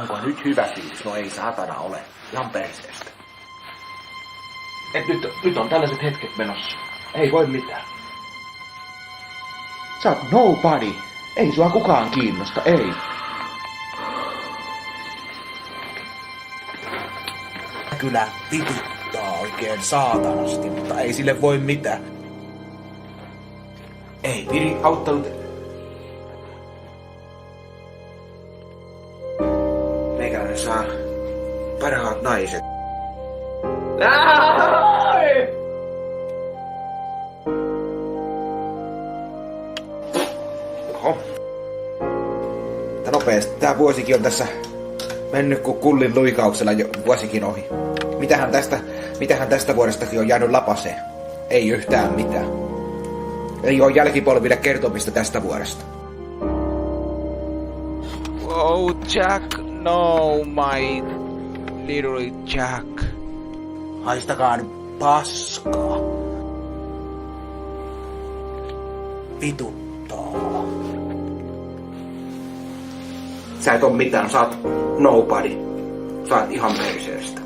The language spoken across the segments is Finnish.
Onko nyt hyvä fiilis? No ei saatana ole. Ihan perseestä. Et nyt on tällaiset hetket menossa. Ei voi mitään. Sä oot nobody. Ei sua kukaan kiinnosta, ei. Kyllä vituttaa oikein saatanasti, mutta ei sille voi mitään. Ei Viri auttanut. Meikäläinen saa parhaat naiset. Oho. Mutta nopeasti tää vuosikin on tässä mennyt kuin kullin luikauksella jo vuosikin ohi. Mitähän tästä vuodestakin on jäänyt lapaseen? Ei yhtään mitään. Ei oo jälkipolville kertomista tästä vuodesta. Oh, Jack, no, my little Jack. Haistakaa nyt paskaa. Vituttaa. Sä et oo mitään, sä oot nobody. Sä oot ihan perseestä.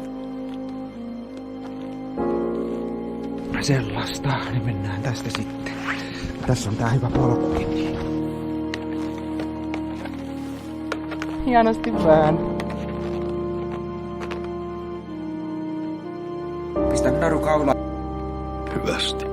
Sellaista, niin mennään tästä sitten. Tässä on tää hyvä polkukin. Hienosti vähän. Pistä naru kaulaan. Hyvästi.